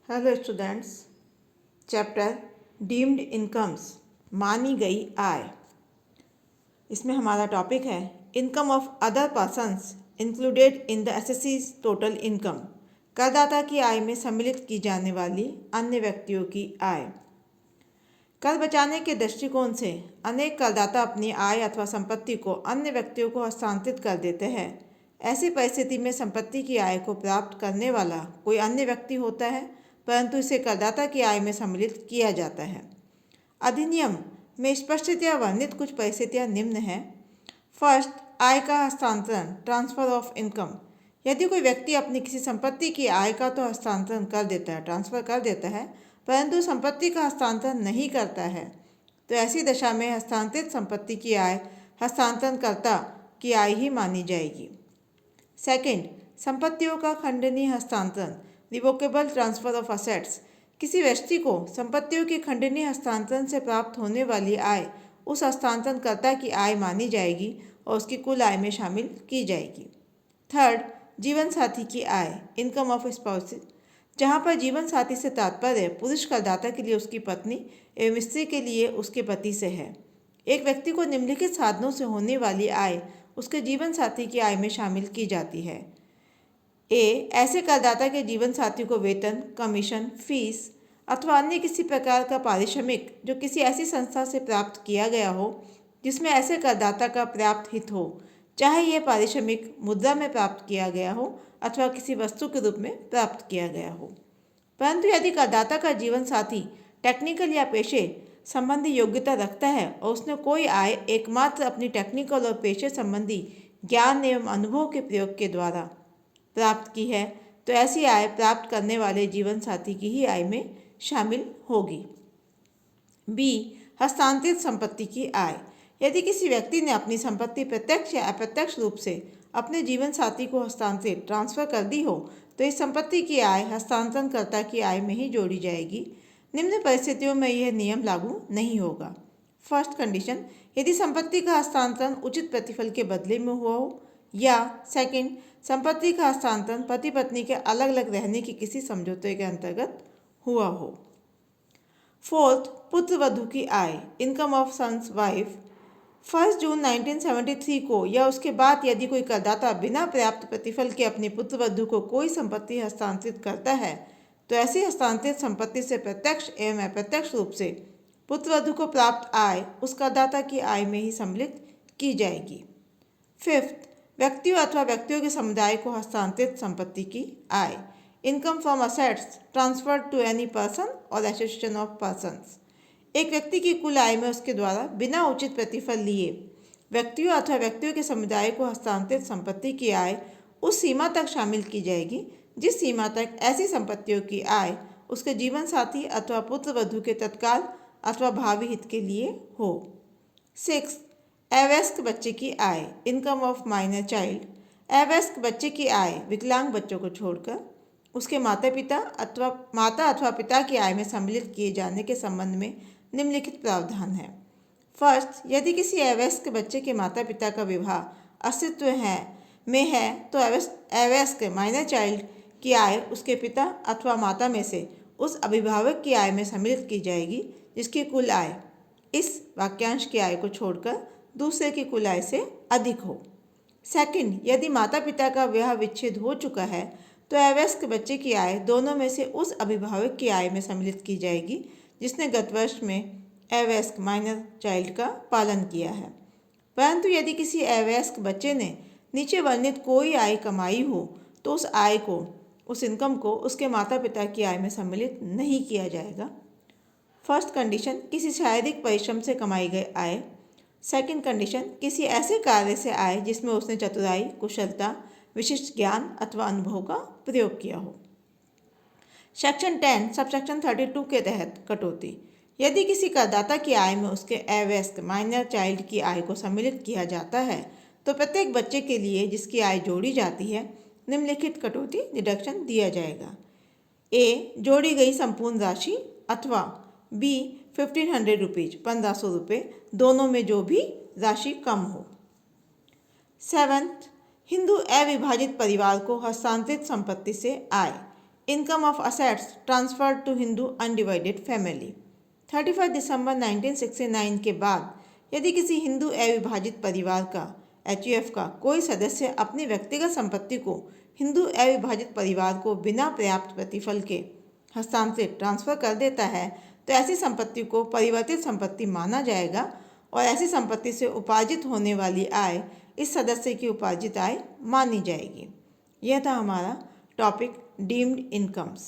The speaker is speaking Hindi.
Hello students. Chapter deemed incomes, मानी गई आय। इसमें हमारा टॉपिक है income of other persons included in the assessee's total income. करदाता की आय में सम्मिलित की जाने वाली अन्य व्यक्तियों की आय। कर बचाने के दृष्टिकोण से अनेक करदाता अपनी आय अथवा संपत्ति को अन्य व्यक्तियों को हस्तांतरित कर देते हैं। ऐसी परिस्थिति में संपत्ति की आय को प्राप्त करने वाला कोई अन्य व्यक्ति होता है, परंतु इसे करदाता की आय में सम्मिलित किया जाता है। अधिनियम में स्पष्टतया वर्णित कुछ परिस्थितियाँ निम्न हैं। फर्स्ट, आय का हस्तांतरण, ट्रांसफर ऑफ इनकम। यदि कोई व्यक्ति अपनी किसी संपत्ति की आय का तो हस्तांतरण कर देता है, ट्रांसफर कर देता है, परंतु संपत्ति का हस्तांतरण नहीं करता है, तो ऐसी दशा में हस्तांतरित संपत्ति की आय हस्तांतरणकर्ता की आय ही मानी जाएगी। सेकंड, संपत्तियों का खंडनीय हस्तांतरण, रिवोकेबल ट्रांसफर ऑफ असेट्स। किसी व्यक्ति को संपत्तियों के खंडनीय हस्तांतरण से प्राप्त होने वाली आय उस हस्तांतरणकर्ता की आय मानी जाएगी और उसकी कुल आय में शामिल की जाएगी। थर्ड, जीवन साथी की आय, इनकम ऑफ स्पाउसेस। जहाँ पर जीवन साथी से तात्पर्य पुरुष करदाता के लिए उसकी पत्नी एवं स्त्री के लिए उसके पति से है। एक व्यक्ति को निम्नलिखित साधनों से होने वाली आय उसके जीवन साथी की आय में शामिल की जाती है। ए, ऐसे करदाता के जीवन साथी को वेतन, कमीशन, फीस अथवा अन्य किसी प्रकार का पारिश्रमिक जो किसी ऐसी संस्था से प्राप्त किया गया हो जिसमें ऐसे करदाता का पर्याप्त हित हो, चाहे यह पारिश्रमिक मुद्रा में प्राप्त किया गया हो अथवा किसी वस्तु के रूप में प्राप्त किया गया हो। परंतु यदि करदाता का जीवन साथी टेक्निकल या पेशे संबंधी योग्यता रखता है और उसने कोई आय एकमात्र अपनी टेक्निकल और पेशे संबंधी ज्ञान एवं अनुभव के प्रयोग के द्वारा प्राप्त की है, तो ऐसी आय प्राप्त करने वाले जीवन साथी की ही आय में शामिल होगी। बी, हस्तांतरित संपत्ति की आय। यदि किसी व्यक्ति ने अपनी संपत्ति प्रत्यक्ष या अप्रत्यक्ष रूप से अपने जीवन साथी को हस्तांतरित, ट्रांसफर कर दी हो, तो इस संपत्ति की आय हस्तांतरणकर्ता की आय में ही जोड़ी जाएगी। निम्न परिस्थितियों में यह नियम लागू नहीं होगा। फर्स्ट कंडीशन, यदि संपत्ति का हस्तांतरण उचित प्रतिफल के बदले में हुआ हो, या सेकंड, संपत्ति का हस्तांतरण पति पत्नी के अलग अलग रहने की किसी समझौते के अंतर्गत हुआ हो। फोर्थ, पुत्र वधू की आय, इनकम ऑफ सन्स वाइफ। 1 जून 1973 को या उसके बाद यदि कोई करदाता बिना पर्याप्त प्रतिफल के अपनी पुत्र वधू को कोई संपत्ति हस्तांतरित करता है, तो ऐसी हस्तांतरित संपत्ति से प्रत्यक्ष एवं अप्रत्यक्ष रूप से पुत्र वधू को प्राप्त आय उस करदाता की आय में ही सम्मिलित की जाएगी। फिफ्थ, व्यक्तियों अथवा व्यक्तियों के समुदाय को हस्तांतरित संपत्ति की आय, income from assets transferred to any person और एसोसिएशन ऑफ पर्सन्स। एक व्यक्ति की कुल आय में उसके द्वारा बिना उचित प्रतिफल लिए व्यक्तियों अथवा व्यक्तियों के समुदाय को हस्तांतरित संपत्ति की आय उस सीमा तक शामिल की जाएगी जिस सीमा तक ऐसी संपत्तियों की आय उसके जीवन साथी अथवा पुत्र वधू के तत्काल अथवा भावी हित के लिए हो। 6, अवयस्क बच्चे की आय, इनकम ऑफ माइनर चाइल्ड। अवयस्क बच्चे की आय विकलांग बच्चों को छोड़कर उसके माता अथवा पिता की आय में सम्मिलित किए जाने के संबंध में निम्नलिखित प्रावधान है। फर्स्ट, यदि किसी अवयस्क बच्चे के माता पिता का विवाह अस्तित्व है तो अवयस्क माइनर चाइल्ड की आय उसके पिता अथवा माता में से उस अभिभावक की आय में सम्मिलित की जाएगी जिसकी कुल आय इस वाक्यांश की आय को छोड़कर दूसरे की कुल आय से अधिक हो। सेकंड, यदि माता पिता का विवाह विच्छेद हो चुका है तो अवयस्क बच्चे की आय दोनों में से उस अभिभावक की आय में सम्मिलित की जाएगी जिसने गत वर्ष में अवयस्क माइनर चाइल्ड का पालन किया है। परंतु यदि किसी अवयस्क बच्चे ने नीचे वर्णित कोई आय कमाई हो तो उस इनकम को उसके माता पिता की आय में सम्मिलित नहीं किया जाएगा। फर्स्ट कंडीशन, किसी शारीरिक परिश्रम से कमाई गई आय। सेकंड कंडीशन, किसी ऐसे कार्य से आय जिसमें उसने चतुराई, कुशलता, विशिष्ट ज्ञान अथवा अनुभव का प्रयोग किया हो। सेक्शन 10 सबसेक्शन 32 के तहत कटौती। यदि किसी करदाता की आय में उसके अवयस्क माइनर चाइल्ड की आय को सम्मिलित किया जाता है तो प्रत्येक बच्चे के लिए जिसकी आय जोड़ी जाती है निम्नलिखित कटौती डिडक्शन दिया जाएगा। ए, जोड़ी गई संपूर्ण राशि अथवा बी, 1500 रुपीज 1500 रुपये, दोनों में जो भी राशि कम हो। 7, हिंदू अविभाजित परिवार को हस्तांतरित संपत्ति से आय, income of assets transferred to Hindu undivided family. 31 दिसंबर 1969 के बाद यदि किसी हिंदू अविभाजित परिवार का HUF का कोई सदस्य अपनी व्यक्तिगत संपत्ति को हिंदू अविभाजित परिवार को बिना पर्याप्त प्रतिफल के हस्तांतरित ट्रांसफर कर देता है तो ऐसी संपत्ति को परिवर्तित संपत्ति माना जाएगा और ऐसी संपत्ति से उपार्जित होने वाली आय इस सदस्य की उपार्जित आय मानी जाएगी। यह था हमारा टॉपिक डीम्ड इनकम्स।